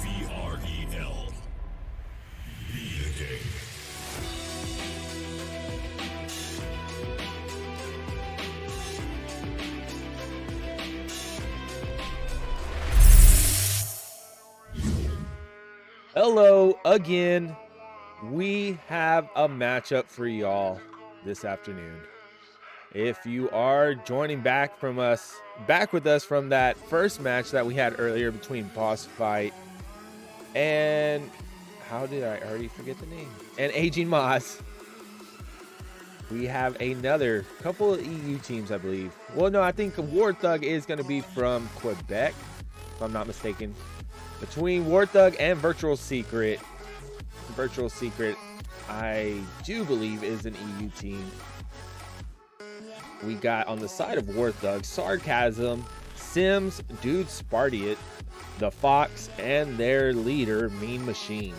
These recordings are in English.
VREL. Be the game. Hello again. We have a matchup for y'all this afternoon. If you are joining back with us from that first match that we had earlier between Boss Fight and how did I already forget the name? And Aging Moss. We have another couple of EU teams, I believe. Well, no, I think Warthug is going to be from Quebec, if I'm not mistaken. Between Warthug and Virtual Secret, I do believe is an EU team. We got on the side of Warthug, Sarcasm, Sims, Dude Spartiate, the Fox, and their leader, Mean Machine.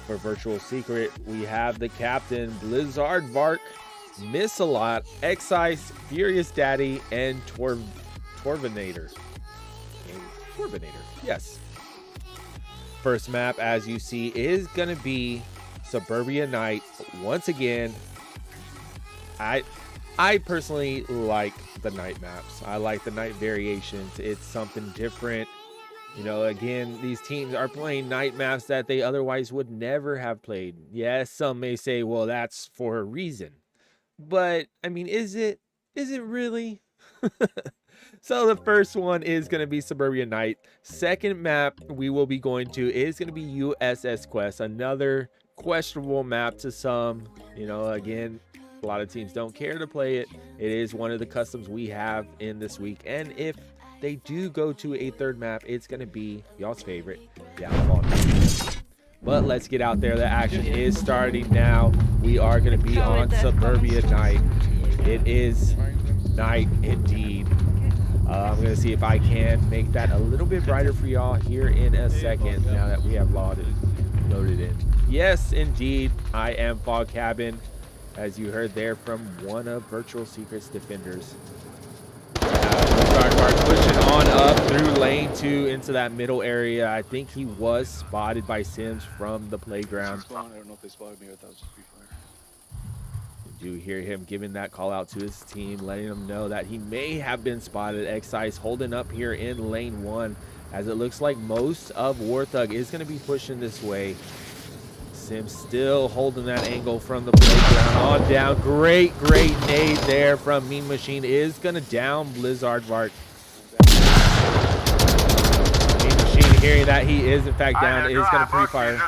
For Virtual Secret, we have the captain, WarthugQC, Miss-A-Lot, Excise, Furious Daddy, and Torvinator. Yes. First map, as you see, is going to be Suburbia Night. Once again, I personally like the night maps. I like the night variations. It's something different. You know, again, these teams are playing night maps that they otherwise would never have played. Yes, some may say, well, that's for a reason. But, I mean, is it really? So the first one is going to be Suburbia Night. Second map we will be going to is going to be USS Quest. Another questionable map to some. You know, again, a lot of teams don't care to play it. It is one of the customs we have in this week. And if they do go to a third map, it's going to be y'all's favorite, Downfall. But let's get out there. The action is starting now. We are going to be on Suburbia Night. It is night indeed. I'm going to see if I can make that a little bit brighter for y'all here in a second, now that we have loaded in. Yes, indeed, I am Fog Cabin, as you heard there from one of Virtual Secret's defenders. WarthugQC pushing on up through lane 2 into that middle area. I think he was spotted by Sims from the playground. I don't know if they spotted me or that was just pre-fire. You do hear him giving that call out to his team, letting them know that he may have been spotted. Excise holding up here in lane 1, as it looks like most of Warthug is going to be pushing this way. Sims still holding that angle from the playground on down. Great nade there from Mean Machine is going to down WarthugQC. Mean Machine hearing that he is in fact down is going to pre-fire.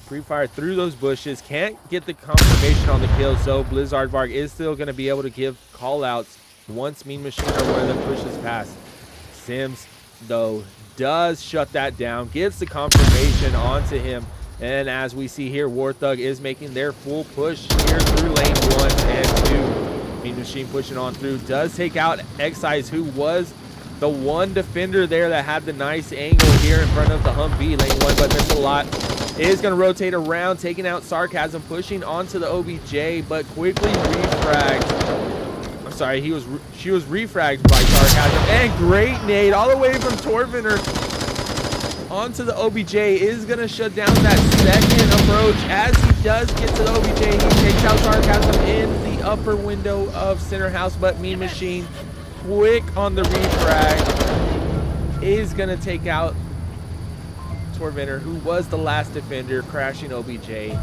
Pre-fire through those bushes. Can't get the confirmation on the kill, so WarthugQC is still going to be able to give call-outs once Mean Machine or one of them pushes past. Sims, though, does shut that down, gets the confirmation onto him, and as we see here, WarthugQC is making their full push here through lane 1 and 2. Mean Machine pushing on through, does take out Excise, who was the one defender there that had the nice angle here in front of the Humvee lane 1, but Miss-A-Lot is going to rotate around, taking out Sarcasm, pushing onto the OBJ, but quickly refragged. Sorry, she was refragged by Sarcasm, and great nade all the way from Torviner onto the OBJ is going to shut down that second approach. As he does get to the OBJ, he takes out Sarcasm in the upper window of center house, but Mean Machine, quick on the refrag, is going to take out Torviner, who was the last defender, crashing OBJ.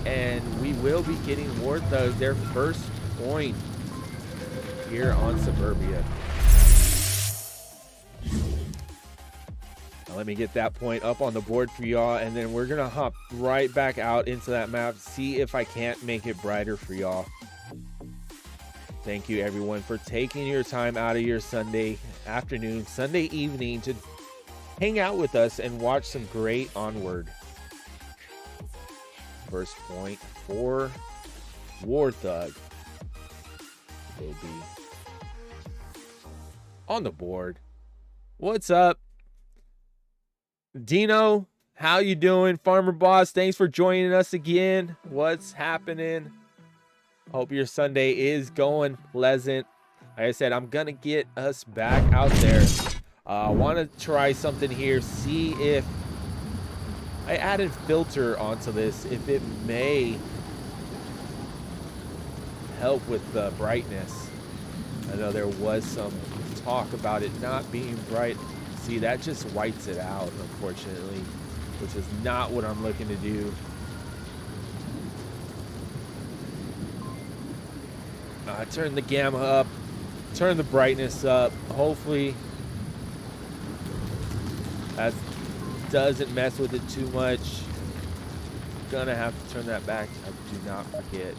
And we will be getting Warthug their first point here on Suburbia. Now let me get that point up on the board for y'all, and then we're gonna hop right back out into that map, see if I can't make it brighter for y'all. Thank you everyone for taking your time out of your Sunday afternoon, Sunday evening to hang out with us and watch some great Onward. First point for Warthug will be on the board. What's up, Dino? How you doing? Farmer Boss, thanks for joining us again. What's happening? Hope your Sunday is going pleasant. Like I said, I'm gonna get us back out there. I want to try something here, see if I added filter onto this, if it may help with the brightness. I know there was some talk about it not being bright. See, that just whites it out, unfortunately, which is not what I'm looking to do. Turn the gamma up, turn the brightness up. Hopefully that doesn't mess with it too much. Gonna have to turn that back. I do not forget.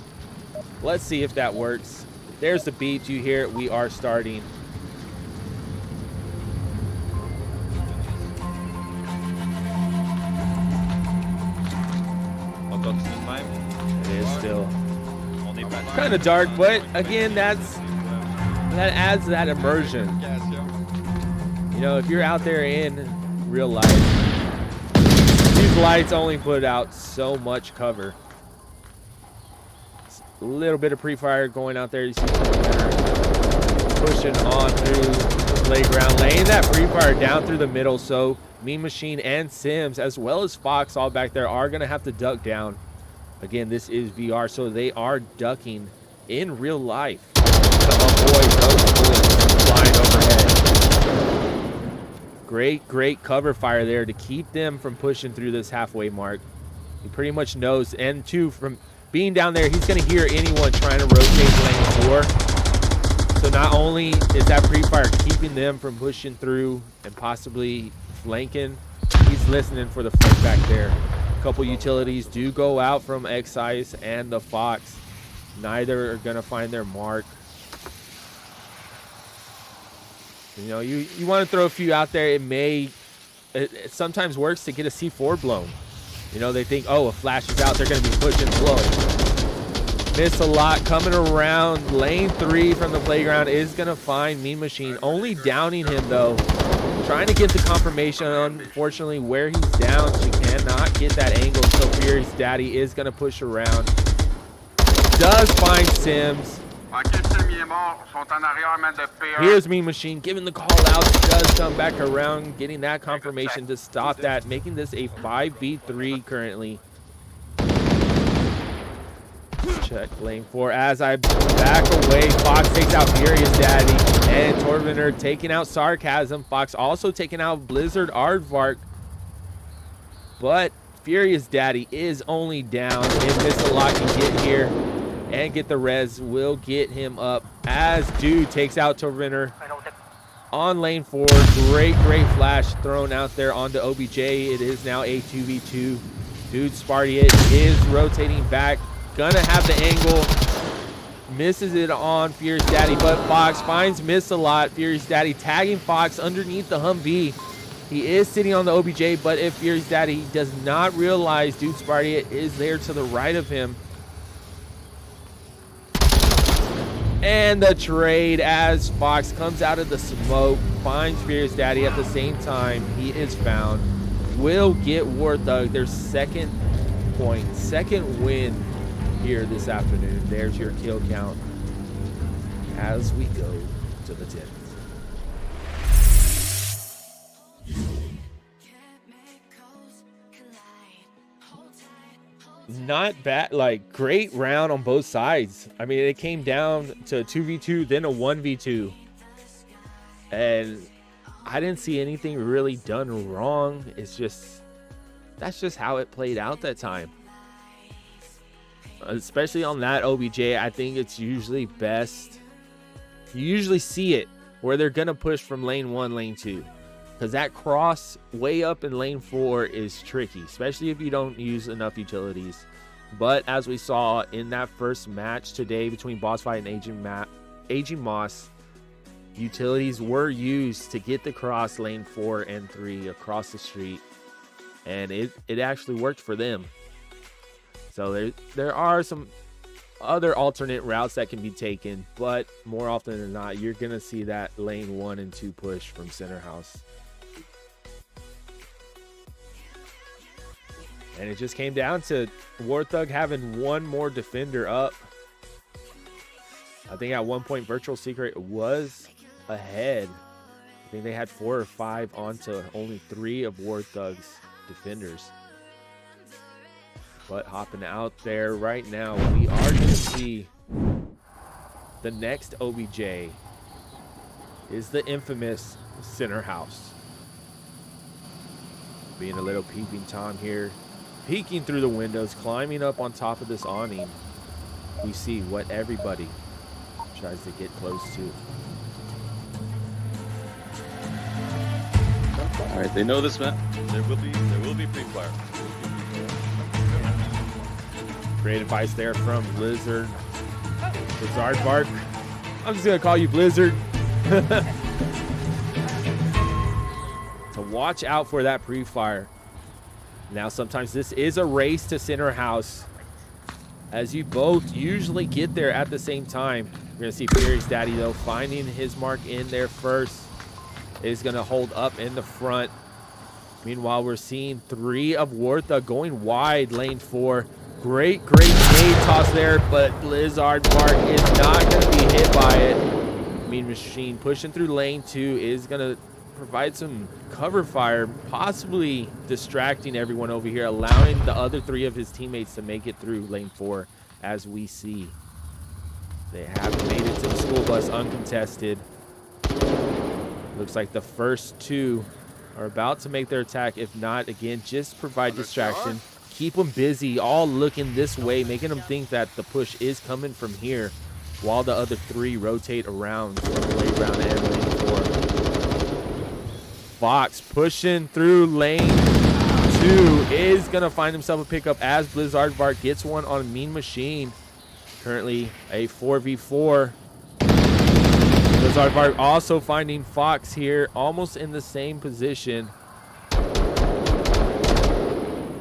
Let's see if that works. There's the beat. You hear it. We are starting. It is still kind of dark, but again, that adds that immersion. You know, if you're out there in real life, Those lights only put out so much cover. A little bit of pre-fire going out there. You see pushing on through the playground, laying that pre-fire down through the middle. So Mean Machine and Sims, as well as Fox, all back there, are going to have to duck down. Again, this is VR, so they are ducking in real life to avoid those bullets flying overhead. Great cover fire there to keep them from pushing through this halfway mark. He pretty much knows, and two, from being down there, he's going to hear anyone trying to rotate lane 4. So not only is that pre-fire keeping them from pushing through and possibly flanking, he's listening for the flank back there. A couple utilities do go out from Excise and the Fox. Neither are going to find their mark. You know, you want to throw a few out there. It sometimes works to get a C4 blown. You know, they think, oh, a flash is out, they're going to be pushing slow. Miss a lot coming around. Lane 3 from the playground is going to find Mean Machine. Only downing him, though. Trying to get the confirmation, unfortunately, where he's down. She cannot get that angle, so Furious Daddy is going to push around. Does find Sims. Here's Mean Machine giving the call out. Does come back around, getting that confirmation to stop that, making this a 5v3 currently. Check lane 4 as I back away. Fox takes out Furious Daddy and Torvinder taking out Sarcasm. Fox also taking out Blizzard Aardvark. But Furious Daddy is only down. If Missalot can get here and get the res, will get him up as Dude takes out Torvinder on lane 4. Great flash thrown out there onto OBJ. It is now a 2v2. Dude Spartiate is rotating back. Gonna have the angle. Misses it on Furious Daddy, but Fox finds Missalot. Furious Daddy tagging Fox underneath the Humvee. He is sitting on the OBJ, but if Furious Daddy does not realize Dude Spartiate is there to the right of him. And the trade as Fox comes out of the smoke, finds Furious Daddy at the same time. He is found. Will get Warthug their second point, second win here this afternoon. There's your kill count as we go to the 10th. Not bad, like great round on both sides. I mean, it came down to a 2v2, then a 1v2. And I didn't see anything really done wrong. It's just, that's just how it played out that time. Especially on that OBJ, I think it's usually best. You usually see it where they're going to push from lane 1, lane 2. Because that cross way up in lane 4 is tricky, especially if you don't use enough utilities. But as we saw in that first match today between Boss Fight and Aging Moss, utilities were used to get the cross lane 4 and 3 across the street. And it actually worked for them. So there are some other alternate routes that can be taken, but more often than not, you're going to see that lane 1 and 2 push from center house. And it just came down to Warthug having one more defender up. I think at one point Virtual Secret was ahead. I think they had 4 or 5 onto only 3 of Warthug's defenders. But hopping out there right now, we are going to see the next OBJ is the infamous center house. Being a little peeping Tom here, peeking through the windows, climbing up on top of this awning. We see what everybody tries to get close to. All right, they know this, man. There will be pre-fire. Great advice there from Blizzard Bark. I'm just gonna call you Blizzard. To watch out for that pre-fire. Now, sometimes this is a race to center house, as you both usually get there at the same time. We're gonna see Furious Daddy though finding his mark in there first. Is gonna hold up in the front. Meanwhile, we're seeing 3 of Warthug going wide, lane 4. Great nade toss there, but Blizzard Bark is not going to be hit by it. Mean Machine pushing through lane 2 is going to provide some cover fire, possibly distracting everyone over here, allowing the other 3 of his teammates to make it through lane 4, as we see. They have made it to the school bus uncontested. Looks like the first 2 are about to make their attack. If not, again, just provide distraction. Keep them busy, all looking this way, making them think that the push is coming from here, while the other 3 rotate around from playground and lane 4. Fox pushing through lane 2 is going to find himself a pickup as Blizzard Bark gets one on Mean Machine. Currently a 4v4. Blizzard Bark also finding Fox here, almost in the same position.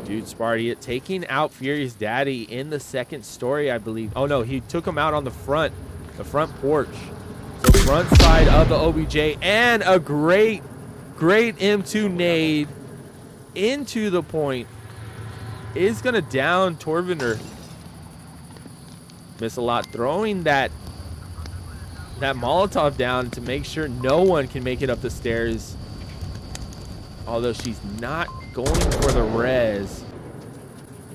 Dude Sparty taking out Furious Daddy in the second story, I believe. Oh no, he took him out on the front porch. So front side of the OBJ, and a great M2 nade into the point is gonna down Torvinder. Miss a lot, throwing that Molotov down to make sure no one can make it up the stairs. Although she's not going for the res.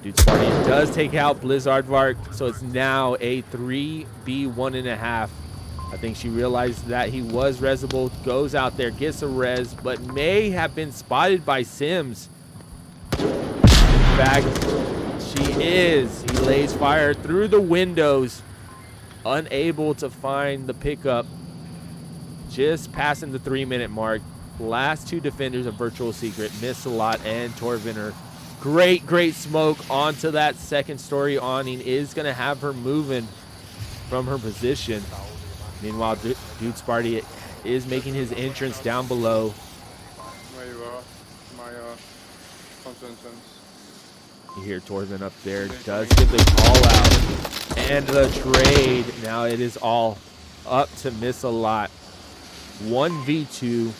Dude Sparty does take out Blizzard Bark, so it's now a 3v1.5. I think she realized that he was resable, goes out there, gets a res, but may have been spotted by Sims. In fact, she is. He lays fire through the windows, unable to find the pickup. Just passing the 3-minute mark. Last 2 defenders of Virtual Secret, Miss a lot and Torvinder. Great smoke onto that second story awning is going to have her moving from her position. Meanwhile, Dude Sparty is making his entrance down below. You hear Torvin up there, does give the call out. And the trade, now it is all up to Miss a lot. 1v2,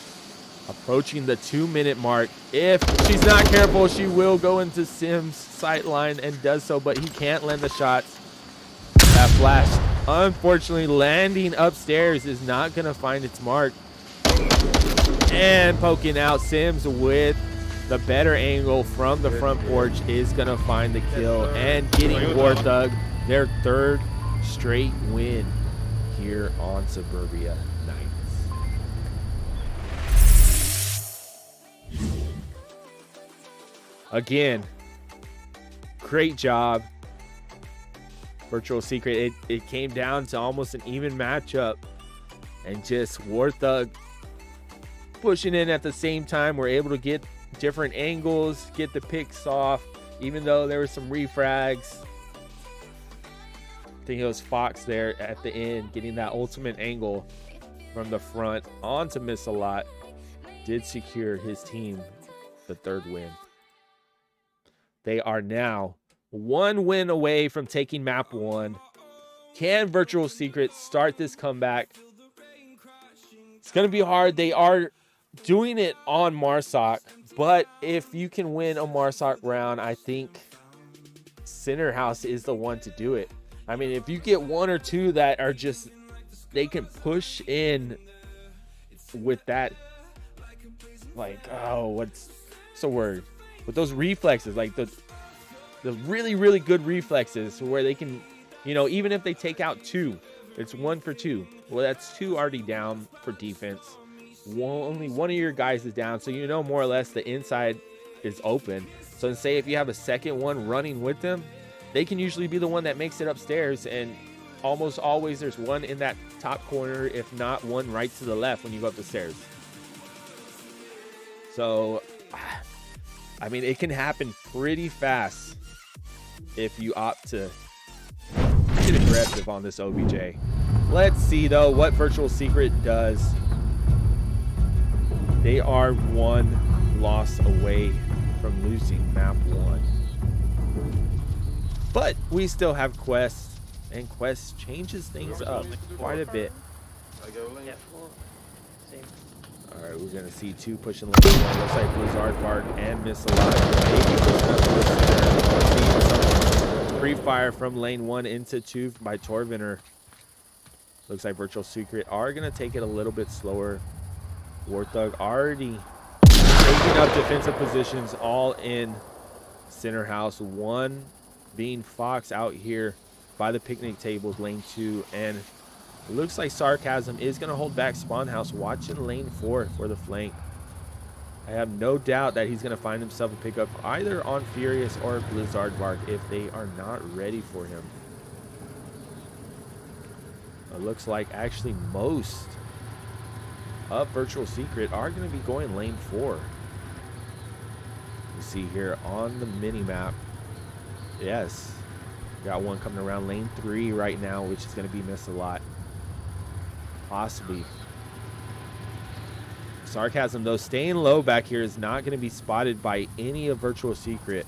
approaching the 2-minute mark. If she's not careful, she will go into Sims' sightline and does so, but he can't land the shots. That flash, unfortunately, landing upstairs is not going to find its mark. And poking out Sims with the better angle from the front porch is going to find the kill and getting Warthug their 3rd straight win here on Suburbia Nights. Again, great job, Virtual Secret. It came down to almost an even matchup, and just Warthug pushing in at the same time. We're able to get different angles, get the picks off, even though there were some refrags. I think it was Fox there at the end getting that ultimate angle from the front onto Miss a lot. Did secure his team the 3rd win. They are now 1 win away from taking map 1. Can Virtual Secret start this comeback? It's going to be hard. They are doing it on Marsoc, but if you can win a Marsoc round, I think Center House is the one to do it. I mean, if you get 1 or 2 that are just, they can push in with that, like, oh, what's the word? With those reflexes, like the really good reflexes, where they can, you know, even if they take out 2, it's 1 for 2. Well, that's 2 already down for defense. Only 1 of your guys is down, so you know more or less the inside is open. So say if you have a second one running with them, they can usually be the one that makes it upstairs, and almost always there's one in that top corner, if not one right to the left when you go up the stairs. So, I mean, it can happen pretty fast if you opt to get aggressive on this OBJ. Let's see, though, what Virtual Secret does. They are 1 loss away from losing map 1. But we still have Quest, and Quest changes things up quite a bit. All right, we're going to see two pushing lane one. Looks like Blizzard Bark and Miss Alive. Maybe pushing up to the center. We're seeing some pre-fire from lane one into two by Torviner. Looks like Virtual Secret are going to take it a little bit slower. Warthug already taking up defensive positions all in center house. One being Fox out here by the picnic tables, lane two. And it looks like Sarcasm is going to hold back Spawn House, watching lane 4 for the flank. I have no doubt that he's going to find himself a pickup either on Furious or Blizzard Bark if they are not ready for him. It looks like actually most of Virtual Secret are going to be going lane 4. You see here on the mini map, yes, got one coming around lane 3 right now, which is going to be Miss a lot. Possibly. Sarcasm, though, staying low back here is not going to be spotted by any of Virtual Secret.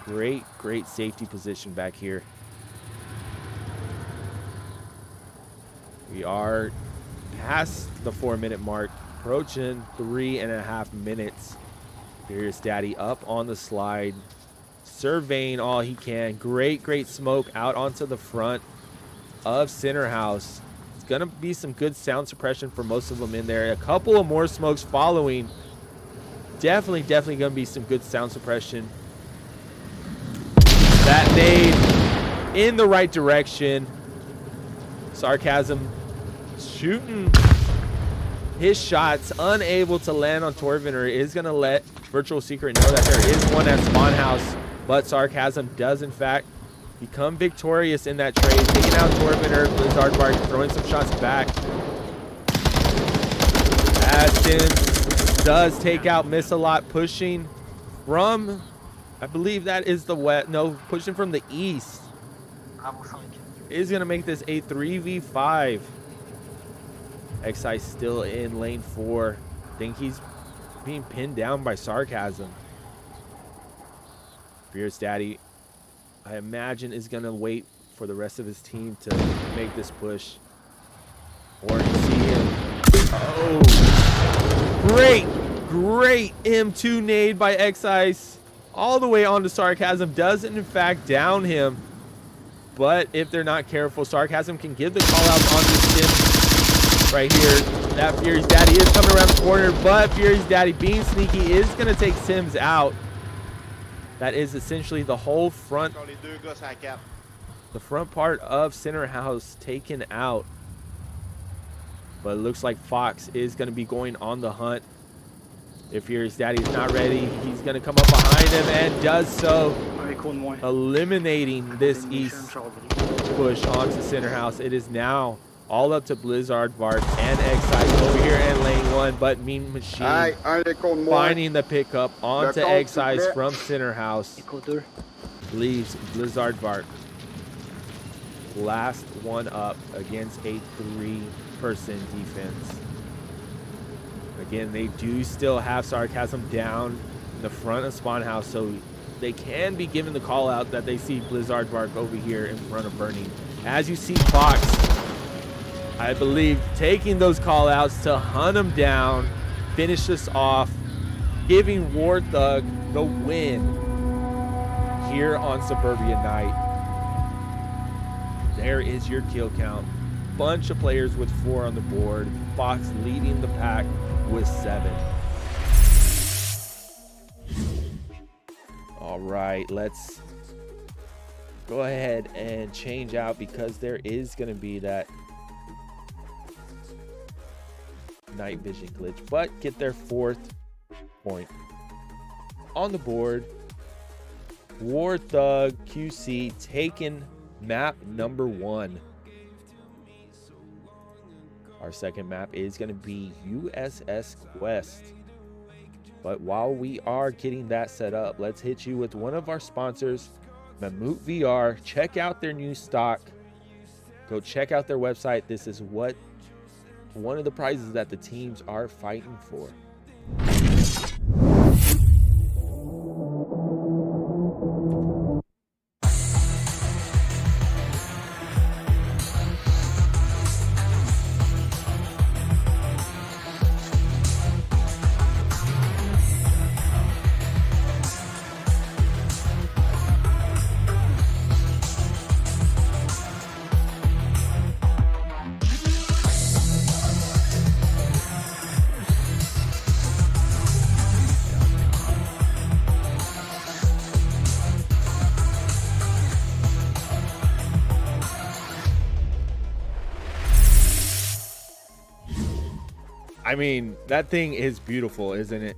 Great safety position back here. We are past the 4-minute mark, approaching 3.5 minutes. Furious Daddy up on the slide, surveying all he can. Great smoke out onto the front of center house. It's gonna be some good sound suppression for most of them in there. A couple of more smokes following. Definitely gonna be some good sound suppression. That nade in the right direction. Sarcasm shooting his shots, unable to land on Torviner, is gonna let Virtual Secret know that there is one at Spawn House, but Sarcasm does in fact become victorious in that trade, taking out Torviner. Blizzard Bark throwing some shots back. Sims does take out Miss a lot, pushing from, I believe that is the west, no, pushing from the east. Is going to make this a 3v5. Xi still in lane 4. Think he's being pinned down by Sarcasm. Fierce Daddy, I imagine, is going to wait for the rest of his team to make this push. Or you see him. Oh, great M2 nade by X-Ice. All the way onto Sarcasm. Doesn't, in fact, down him. But if they're not careful, Sarcasm can give the call out on the Sim right here. That Furious Daddy is coming around the corner, but Furious Daddy, being sneaky, is going to take Sims out. That is essentially the whole front. The front part of center house taken out. But it looks like Fox is going to be going on the hunt. If Furious Daddy is not ready, he's going to come up behind him and does so, eliminating this east push onto center house. It is now all up to Blizzard Bark and X-Ice over here in lane 1, but Mean Machine finding the pickup onto X-Ice from center house. Leaves Blizzard Bark last one up against a 3-person defense. Again, they do still have Sarcasm down in the front of Spawn House, so they can be given the call out that they see Blizzard Bark over here in front of Burning. As you see Fox, I believe, taking those call outs to hunt him down, finish this off, giving Warthug the win here on Suburbia Night. There is your kill count. Bunch of players with 4 on the board. Fox leading the pack with 7. All right, let's go ahead and change out because there is going to be that night vision glitch, but get their 4th point on the board. WarthugQC taking map number 1. Our second map is going to be USS Quest. But while we are getting that set up, let's hit you with one of our sponsors, WarthugVR. Check out their new stock. Go check out their website. This is one of the prizes that the teams are fighting for. I mean, that thing is beautiful, isn't it?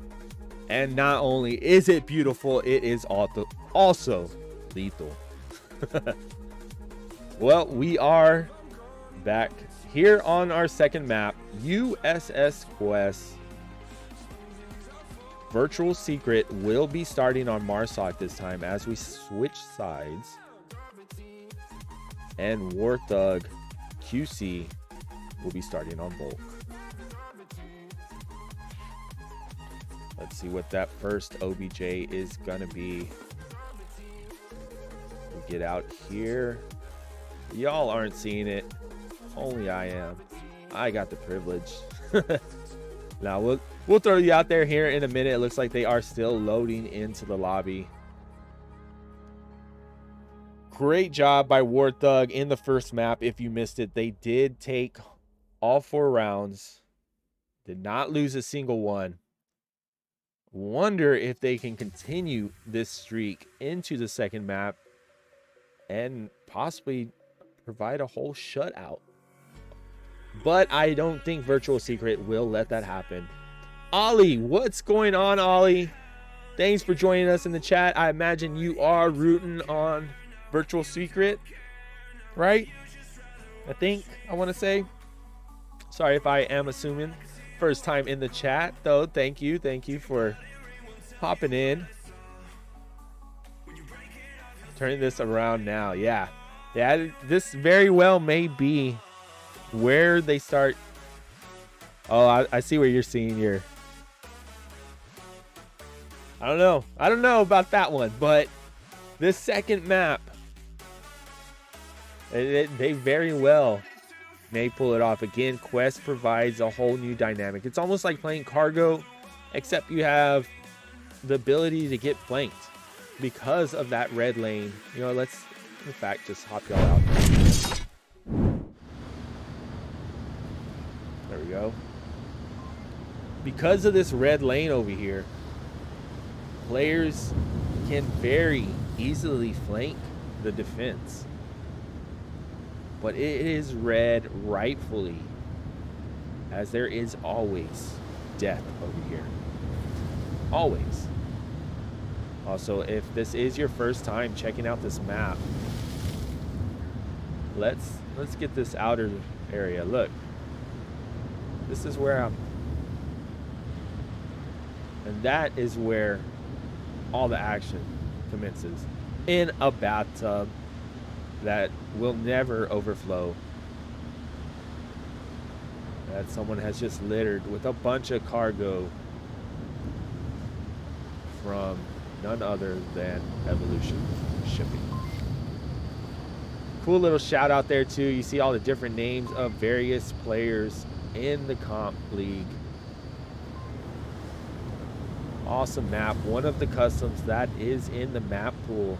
And not only is it beautiful, it is also lethal. Well, we are back here on our second map, USS Quest. Virtual Secret will be starting on Marsoc this time as we switch sides. And WarthugQC will be starting on Bulk. Let's see what that first OBJ is gonna be. We'll get out here. Y'all aren't seeing it. Only I am. I got the privilege. Now we'll throw you out there here in a minute. It looks like they are still loading into the lobby. Great job by Warthug in the first map. If you missed it, they did take all 4 rounds. Did not lose a single one. Wonder if they can continue this streak into the second map and possibly provide a whole shutout. But I don't think Virtual Secret will let that happen. Ollie, what's going on, Ollie? Thanks for joining us in the chat. I imagine you are rooting on Virtual Secret, right? I want to say. Sorry if I am assuming. First time in the chat, though. Thank you for hopping in. Turning this around now. Yeah, this very well may be where they start. Oh, I see where you're seeing your. I don't know about that one, but this second map, they very well may pull it off. Again, Quest provides a whole new dynamic. It's almost like playing Cargo, except you have the ability to get flanked because of that red lane. You know, let's in fact just hop y'all out. There we go. Because of this red lane over here, players can very easily flank the defense. But it is red rightfully, as there is always death over here. Always. Also, if this is your first time checking out this map, let's get this outer area. Look, this is where I'm, and that is where all the action commences, in a bathtub that will never overflow, that someone has just littered with a bunch of cargo from none other than Evolution Shipping. Cool little shout out there too. You see all the different names of various players in the comp league. Awesome map. One of the customs that is in the map pool,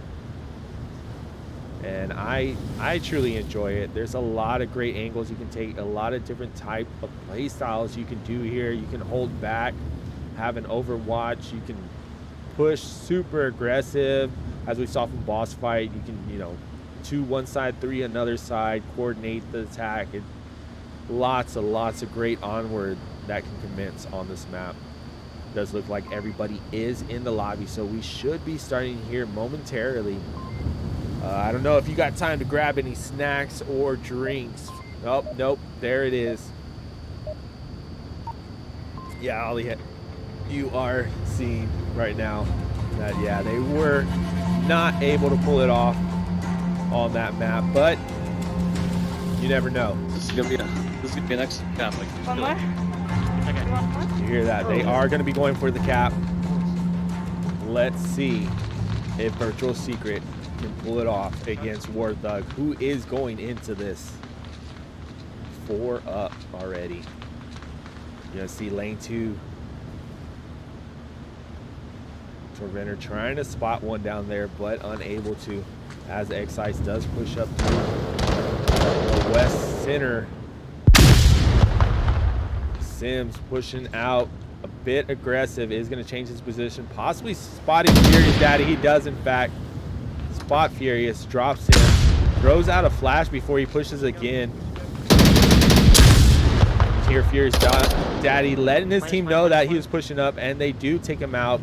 and I truly enjoy it. There's a lot of great angles you can take, a lot of different type of play styles you can do here. You can hold back, have an overwatch, you can push super aggressive, as we saw from boss fight. You can, you know, 2 one side, 3 another side, coordinate the attack. And lots of great Onward that can commence on this map. It does look like everybody is in the lobby, so we should be starting here momentarily. I don't know if you got time to grab any snacks or drinks. Oh, nope, there it is. Yeah, Ollie, you are seeing right now that, yeah, they were not able to pull it off on that map, but you never know. This is gonna be an next cap. Like, One more? Okay. You hear that? They are going to be going for the cap. Let's see if Virtual Secret can pull it off against Warthug, who is going into this 4 up already. You're going to see lane 2. Torrenter trying to spot one down there, but unable to, as Excise does push up to the west center. Sims pushing out a bit aggressive, is going to change his position, possibly spotting Furious Daddy. He does, in fact, spot Furious, drops him, throws out a flash before he pushes again. can hear Furious Daddy letting his team know that he was pushing up, and they do take him out.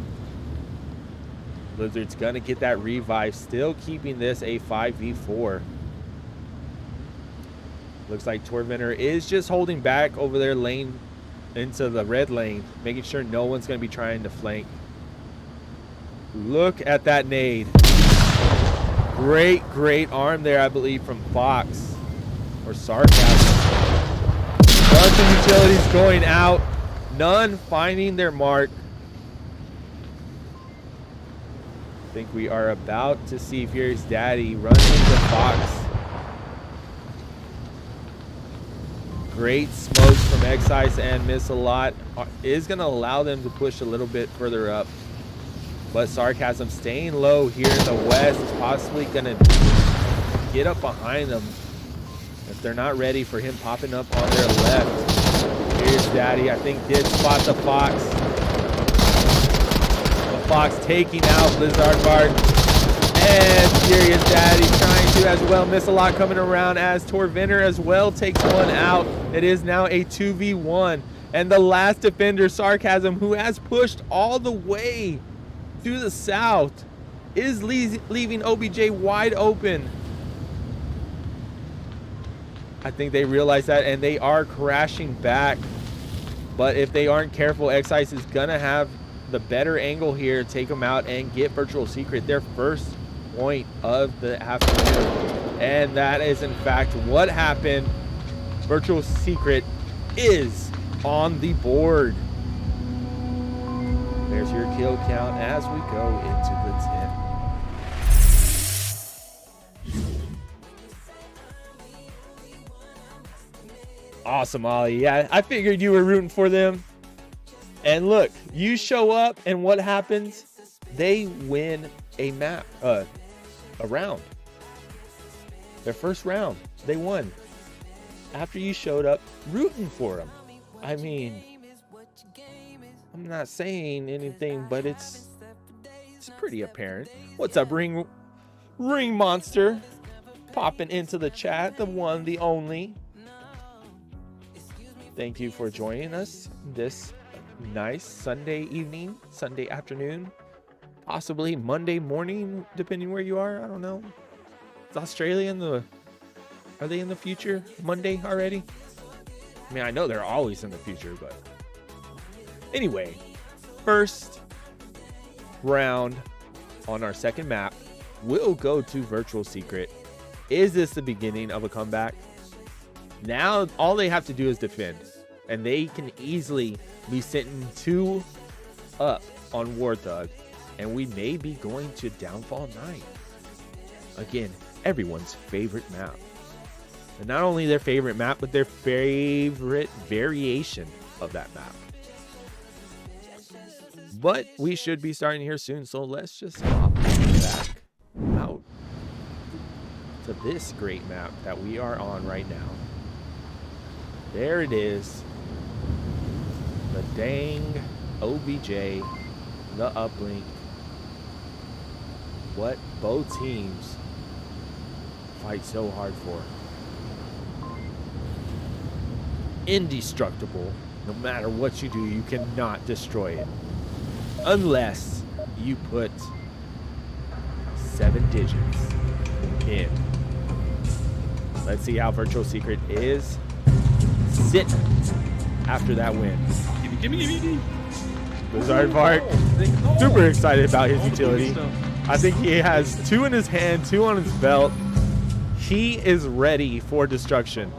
Blizzard's gonna get that revive, still keeping this a 5v4. Looks like Torventer is just holding back over their lane into the red lane, making sure no one's gonna be trying to flank. Look at that nade. Great arm there, I believe, from Fox or Sarcasm. Bunch of utilities going out, none finding their mark. I think we are about to see Furious Daddy run into Fox. Great smokes from Excise and Miss-A-Lot is going to allow them to push a little bit further up. But Sarcasm staying low here in the west is possibly going to get up behind them if they're not ready for him popping up on their left. Here's Daddy, I think, did spot the Fox. The Fox taking out WarthugQC. And Furious Daddy trying to as well. Miss-A-Lot coming around as Torventer as well takes one out. It is now a 2v1. And the last defender, Sarcasm, who has pushed all the way through the south, is leaving OBJ wide open. I think they realize that, and they are crashing back. But if they aren't careful, Excise is gonna have the better angle here, take them out and get Virtual Secret their first point of the afternoon. And that is in fact what happened. Virtual Secret is on the board. There's your kill count as we go into the 10. Awesome, Ollie. Yeah, I figured you were rooting for them. And look, you show up and what happens? They win a map, a round. Their first round, they won. After you showed up rooting for them. I mean, I'm not saying anything, but it's pretty apparent. What's up, Ring Monster? Popping into the chat, the one, the only. Thank you for joining us this nice Sunday evening, Sunday afternoon, possibly Monday morning, depending where you are. I don't know. Is Australia are they in the future? Monday already? I mean, I know they're always in the future, but anyway, first round on our second map will go to Virtual Secret. Is this the beginning of a comeback? Now all they have to do is defend, and they can easily be sitting 2 up on Warthug, and we may be going to Downfall 9. Again, everyone's favorite map. And not only their favorite map, but their favorite variation of that map. But we should be starting here soon, so let's just hop back out to this great map that we are on right now. There it is. The dang OBJ, the uplink. What both teams fight so hard for. Indestructible. No matter what you do, you cannot destroy it. Unless you put 7 digits in. Let's see how Virtual Secret is sit after that win. Gimme. WarthugQC, super excited about his utility. I think he has 2 in his hand, 2 on his belt. He is ready for destruction.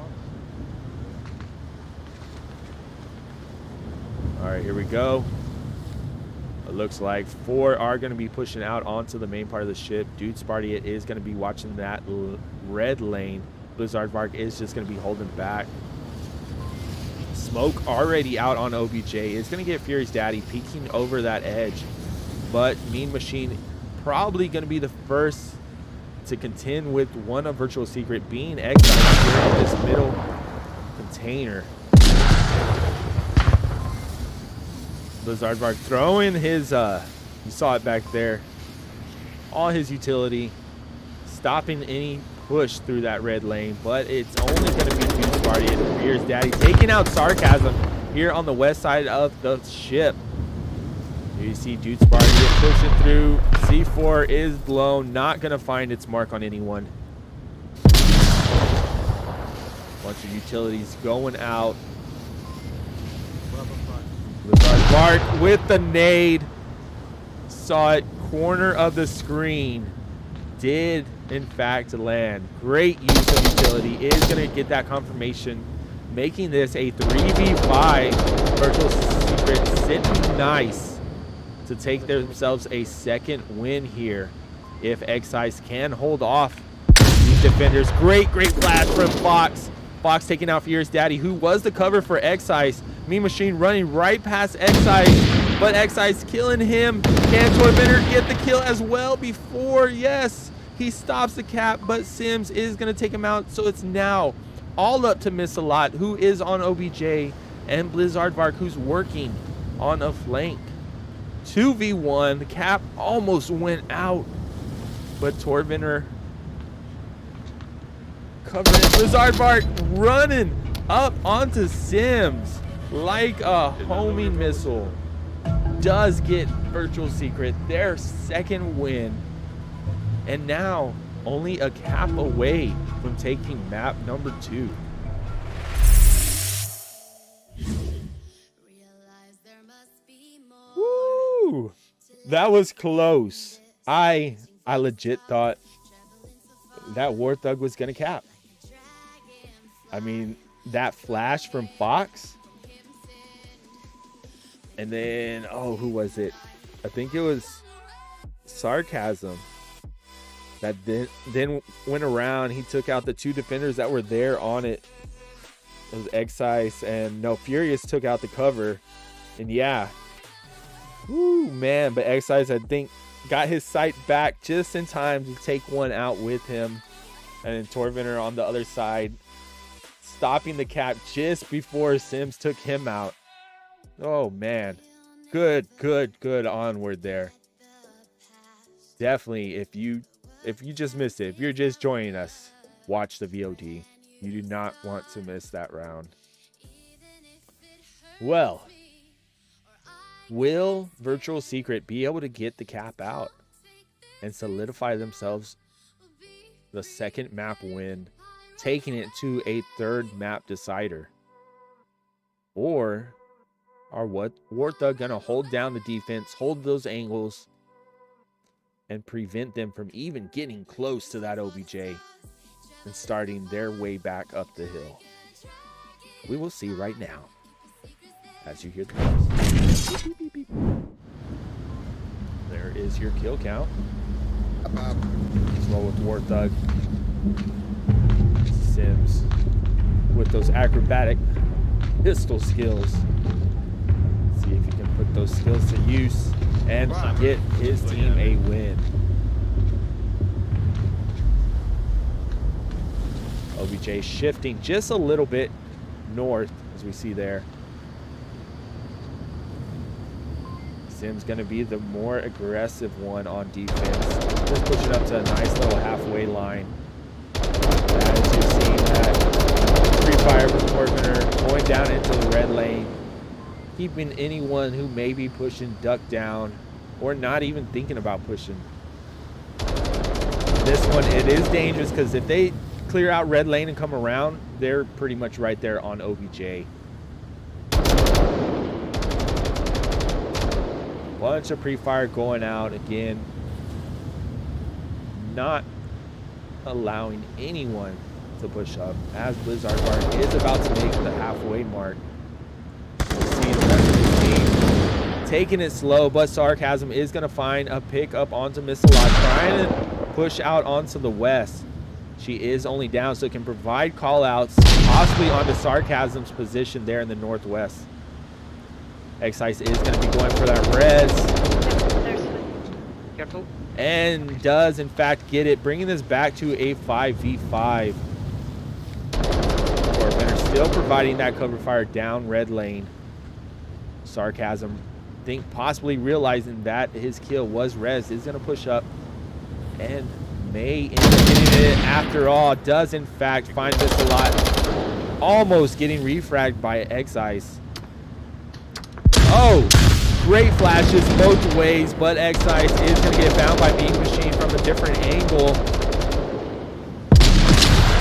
All right, here we go. It looks like 4 are going to be pushing out onto the main part of the ship. Dude Sparty is going to be watching that red lane. WarthugQC is just going to be holding back. Smoke already out on OBJ. It's going to get Furious Daddy peeking over that edge. But Mean Machine probably going to be the first to contend with one of Virtual Secret being exiled here in this middle container. WarthugQC throwing his, you saw it back there, all his utility, stopping any push through that red lane, but it's only going to be Dude's Party. It appears Daddy taking out Sarcasm here on the west side of the ship. Here you see Dude's Party pushing through. C4 is blown, not going to find its mark on anyone. Bunch of utilities going out. Blizzard Bark with the nade. Saw it corner of the screen. Did in fact land. Great use of utility. Is going to get that confirmation, making this a 3v5. Virtual Secret sitting nice to take themselves a second win here. If Excise can hold off these defenders. Great flash from Fox. Fox taking out Fierce Daddy, who was the cover for Excise. Mean Machine running right past Excise, but Excise killing him. Can Torbender get the kill as well before? Yes, he stops the cap, but Sims is going to take him out. So it's now all up to Miss-A-Lot, who is on OBJ, and BlizzardVR, who's working on a flank. 2v1, the cap almost went out, but Torbender covering it. BlizzardVR running up onto Sims like a homing missile. Does get Virtual Secret their second win, and now only a cap away from taking map number 2. Woo! That was close. I legit thought that Warthug was gonna cap. I mean, that flash from Fox, and then, oh, who was it? I think it was Sarcasm that then went around. He took out the 2 defenders that were there on it. It was Excise and no, Furious took out the cover. And yeah, whoo, man, but Excise, I think, got his sight back just in time to take one out with him. And then Torbender on the other side, stopping the cap just before Sims took him out. Oh man, good Onward there. Definitely, if you just missed it, if you're just joining us, watch the VOD. You do not want to miss that round. Well, will Virtual Secret be able to get the cap out and solidify themselves the second map win, taking it to a third map decider? Or are Warthug gonna hold down the defense, hold those angles, and prevent them from even getting close to that OBJ and starting their way back up the hill? We will see right now as you hear the buzz. There is your kill count. Let's roll with Warthug. Sims with those acrobatic pistol skills. See if he can put those skills to use and get his team a win. OBJ shifting just a little bit north, as we see there. Sim's going to be the more aggressive one on defense. Just pushing up to a nice little halfway line. As you've seen that free fire from Torbender going down into the red lane, keeping anyone who may be pushing duck down or not even thinking about pushing. This one, it is dangerous because if they clear out red lane and come around, they're pretty much right there on OBJ. Bunch of pre-fire going out again, not allowing anyone to push up as BlizzardVR is about to make the halfway mark. See the rest of his team taking it slow, but Sarcasm is going to find a pick up onto Miss-A-Lot, trying to push out onto the west. She is only down, so it can provide call-outs, possibly onto Sarcasm's position there in the northwest. Excise is going to be going for that res. Careful. And does, in fact, get it, bringing this back to a 5v5. Torbender still providing that cover fire down red lane. Sarcasm, I think possibly realizing that his kill was res, is going to push up and may end up getting it after all. Does in fact find this a lot. Almost getting refragged by X-Ice. Oh, great flashes both ways, but X-Ice is going to get found by Mean Machine from a different angle.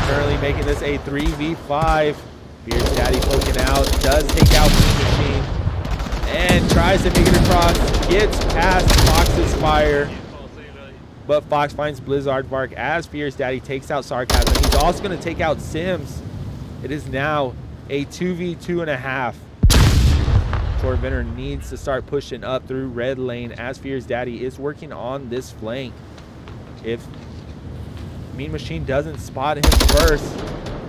Currently making this a 3v5. Fierce Daddy poking out, does take out Mean Machine, and tries to make it across, gets past Fox's fire, but Fox finds Blizzard Bark as Fierce Daddy takes out Sarcasm. He's also going to take out Sims. It is now a 2v2.5. Torvinner needs to start pushing up through red lane as Fierce Daddy is working on this flank. If Mean Machine doesn't spot him first,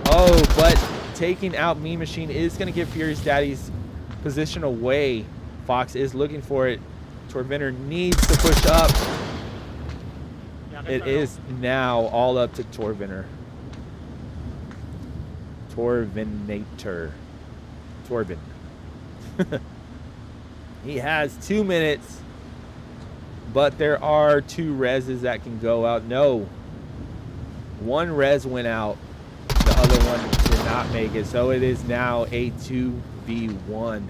oh, but taking out Mean Machine is going to give Fierce Daddy's position away. Fox is looking for it. Torvinner needs to push up. It is now all up to Torvinner. Torvin. He has 2 minutes, but there are 2 reses that can go out. No, 1 res went out. The other one did not make it. So it is now a 2v1.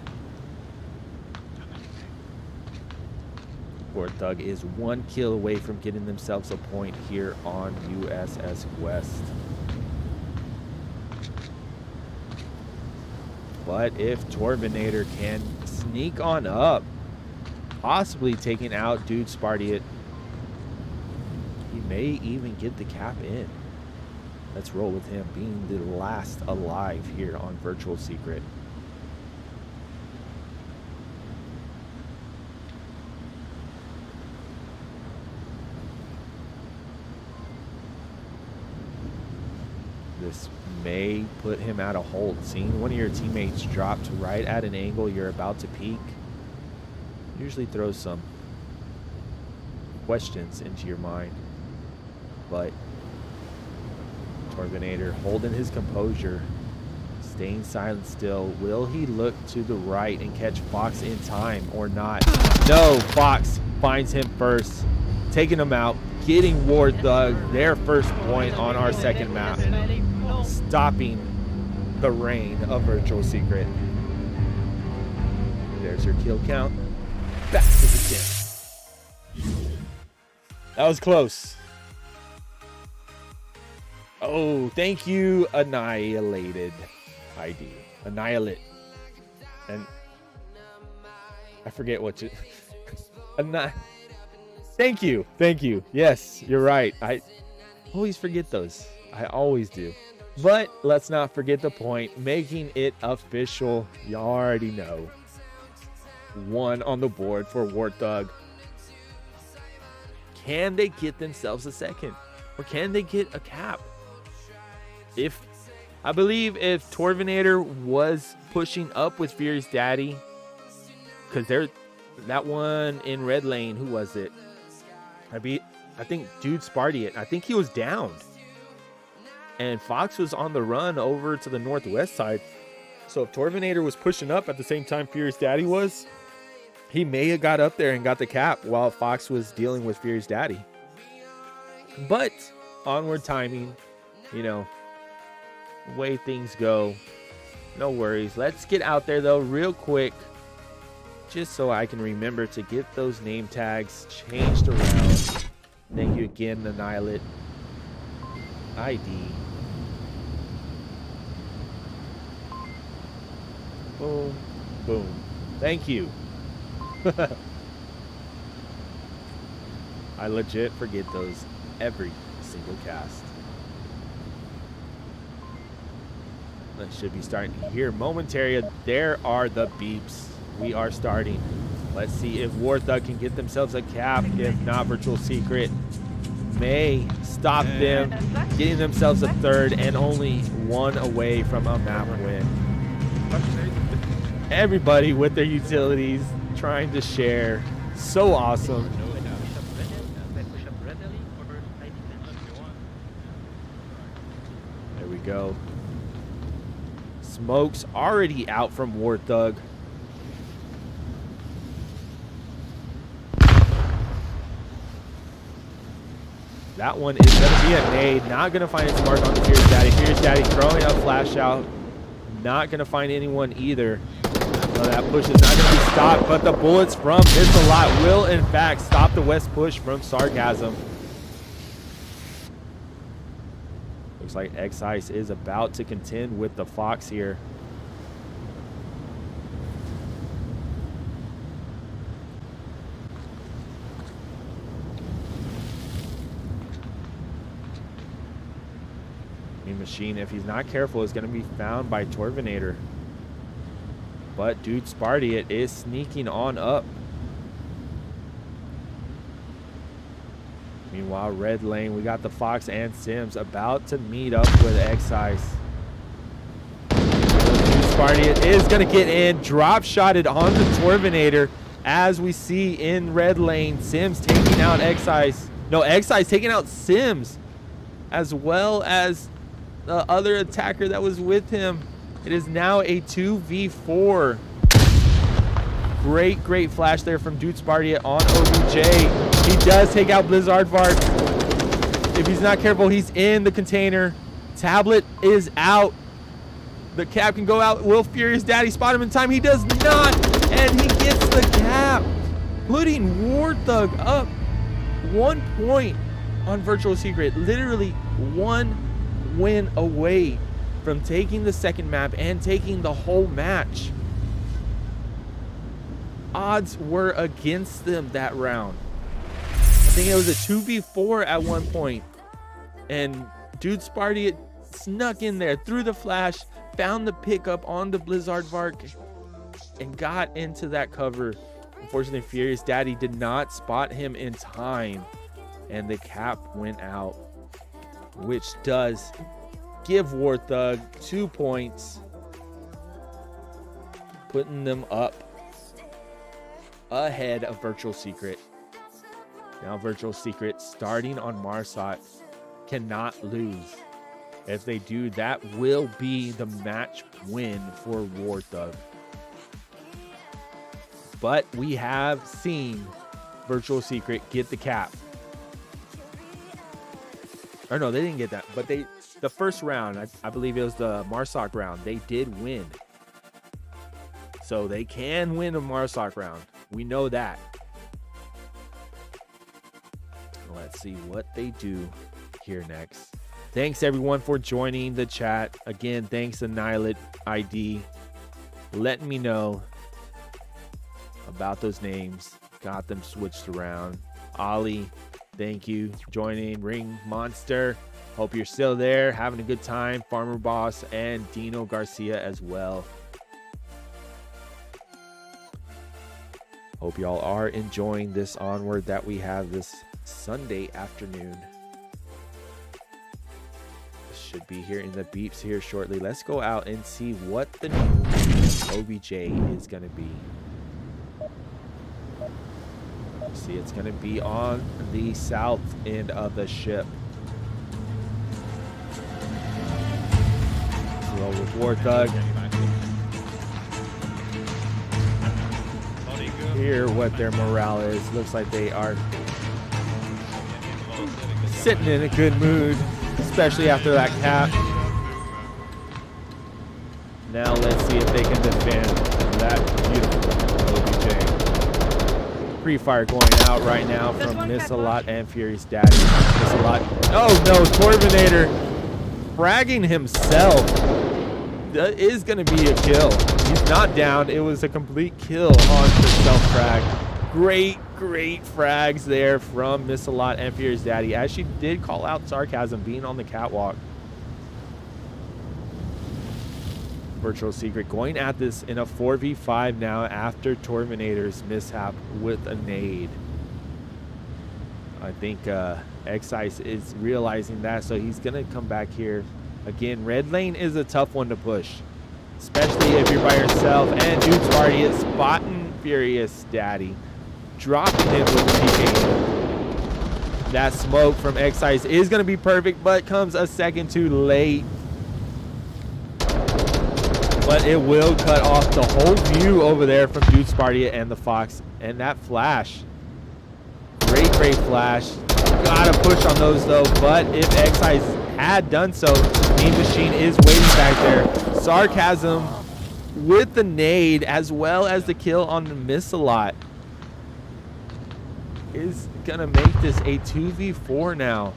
Warthug is 1 kill away from getting themselves a point here on USS West. But if Torvinator can sneak on up, possibly taking out Dude Spartiate, he may even get the cap in. Let's roll with him being the last alive here on Virtual Secret. This may put him at a hold. Seeing one of your teammates dropped right at an angle you're about to peek usually throws some questions into your mind. But Torvinator holding his composure, staying silent still. Will he look to the right and catch Fox in time or not? No, Fox finds him first, taking him out, getting Warthug their first point on our second map, stopping the reign of Virtual Secret. There's your kill count. Back to the 10. That was close. Oh, thank you, Annihilated ID. Annihilate. And I forget what to... Thank you. Thank you. Yes, you're right. I always forget those. I always do. But let's not forget the point. Making it official. You already know. 1 on the board for Warthug. Can they get themselves a second? Or can they get a cap? I believe if Torvinator was pushing up with Fierce Daddy, because that one in red lane, who was it? I think Dude Spartiate. I think he was downed. And Fox was on the run over to the northwest side. So if Torvinator was pushing up at the same time Fierce Daddy was, he may have got up there and got the cap while Fox was dealing with Fierce Daddy. But onward timing, you know, the way things go, no worries. Let's get out there though real quick, just so I can remember to get those name tags changed around. Thank you again, Annihilate ID. Boom, boom. Thank you. I legit forget those every single cast. That should be starting here momentarily. There are the beeps. We are starting. Let's see if Warthug can get themselves a cap. If not, Virtual Secret may stop them getting themselves a third and only 1 away from a map win. Everybody with their utilities trying to share. So awesome. There we go. Smoke's already out from Warthug. That one is going to be a nade. Not going to find its mark on the Fierce Daddy. Fierce Daddy throwing a flash out. Not going to find anyone either. So that push is not going to be stopped, but the bullets from Miss-a-Lot will, in fact, stop the West push from Sarcasm. Looks like X-Ice is about to contend with the Fox here. Mean Machine, if he's not careful, is going to be found by Torvinator. But Dude Spartiate is sneaking on up. Meanwhile, red lane, we got the Fox and Sims about to meet up with X-Ice. Dude Spartiate is going to get in, drop shotted on the Torvinator. As we see in red lane, Sims taking out X-Ice. No, X-Ice taking out Sims, as well as the other attacker that was with him. It is now a 2v4. Great flash there from Dude Spartiate on OBJ. He does take out WarthugQC. If he's not careful, he's in the container. Tablet is out. The cap can go out. Will Furious Daddy spot him in time? He does not, and he gets the cap, putting Warthug up 1 point on Virtual Secret. Literally 1 win away from taking the second map and taking the whole match. Odds were against them that round. I think it was a 2v4 at one point, and Dude Spartiate snuck in there, threw the flash, found the pickup on the WarthugQC, and got into that cover. Unfortunately, Furious Daddy did not spot him in time, and the cap went out, which does give Warthug 2 points, putting them up ahead of Virtual Secret. Now Virtual Secret, starting on Marsot, cannot lose. If they do, that will be the match win for Warthug. But we have seen Virtual Secret get the cap. Or no, they didn't get that, but the first round, I believe it was the Marsoc round, they did win. So they can win a Marsoc round. We know that. Let's see what they do here next. Thanks everyone for joining the chat. Again, thanks Annihilate ID. Letting me know about those names. Got them switched around. Ollie, thank you. Joining. Ring Monster. Hope you're still there, having a good time. Farmer Boss and Dino Garcia as well. Hope y'all are enjoying this Onward that we have this Sunday afternoon. Should be here in the beeps here shortly. Let's go out and see what the new OBJ is going to be. See, it's going to be on the south end of the ship. Roll with Warthug. Hear what their morale is. Looks like they are sitting in a good mood, especially after that cap. Now let's see if they can defend that beautiful OBJ. Free fire going out right now from Miss-a-Lot and Furious Daddy. Miss-a-Lot. Oh no, Torvinator fragging himself. That is going to be a kill. He's not down. It was a complete kill on the self-frag. Great frags there from Miss-a-Lot and Furious Daddy, as she did call out Sarcasm being on the catwalk. Virtual Secret going at this in a 4v5 now after Torvinator's mishap with a nade. I think X-Ice is realizing that, so he's going to come back here. Again, red lane is a tough one to push, especially if you're by yourself. And Dude Spartiate is spotting Furious Daddy, dropping him with the PK. That smoke from X-Ice is going to be perfect, but comes a second too late. But it will cut off the whole view over there from Dude Spartiate and the Fox. And that flash, great flash. Gotta push on those though, but if Excise had done so, Mean Machine is waiting back there. Sarcasm with the nade as well as the kill on the Miss-a-lot is gonna make this a 2v4 now.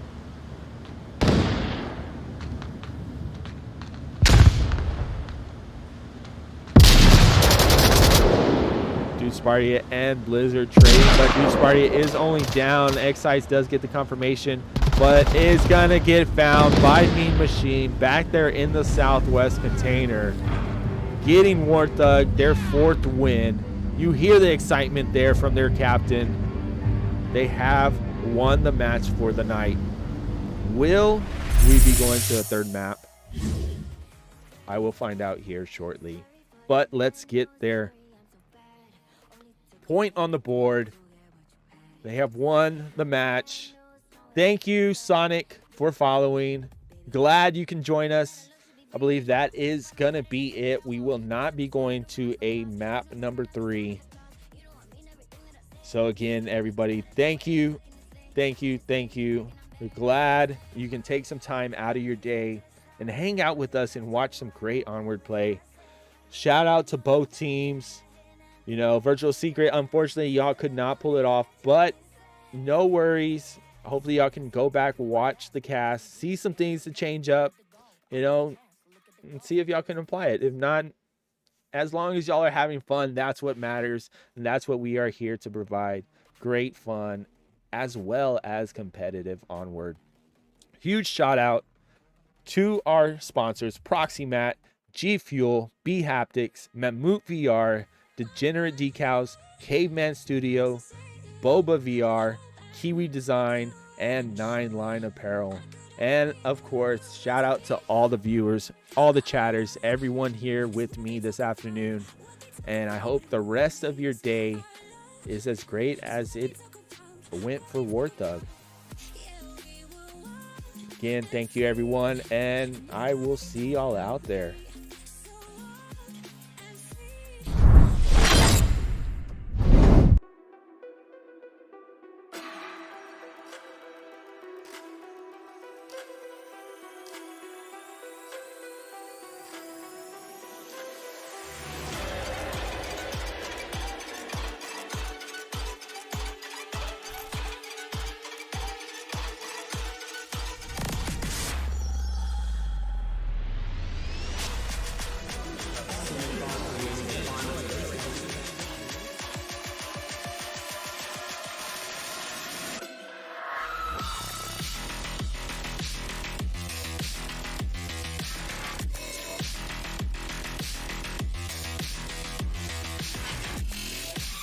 Spartia and Blizzard trading, but Spartia is only down. Excise does get the confirmation, but is gonna get found by Mean Machine back there in the southwest container, getting Warthug their 4th win. You hear the excitement there from their captain. They have won the match for the night. Will we be going to a 3rd map? I will find out here shortly, but let's get there. Point on the board. They have won the match. Thank you, Sonic, for following. Glad you can join us. I believe that is gonna be it. We will not be going to a map number 3. So again, everybody, thank you. We're glad you can take some time out of your day and hang out with us and watch some great Onward play. Shout out to both teams. You know, Virtual Secret, unfortunately, y'all could not pull it off, but no worries. Hopefully, y'all can go back, watch the cast, see some things to change up, you know, and see if y'all can apply it. If not, as long as y'all are having fun, that's what matters, and that's what we are here to provide. Great fun, as well as competitive Onward. Huge shout out to our sponsors, ProxyMat, G Fuel, B Haptics, Mammoth VR, Degenerate Decals, Caveman Studio, Boba VR, Kiwi Design, and 9 Line Apparel. And of course, shout out to all the viewers, all the chatters, everyone here with me this afternoon. And I hope the rest of your day is as great as it went for Warthug. Again, thank you everyone, and I will see y'all out there.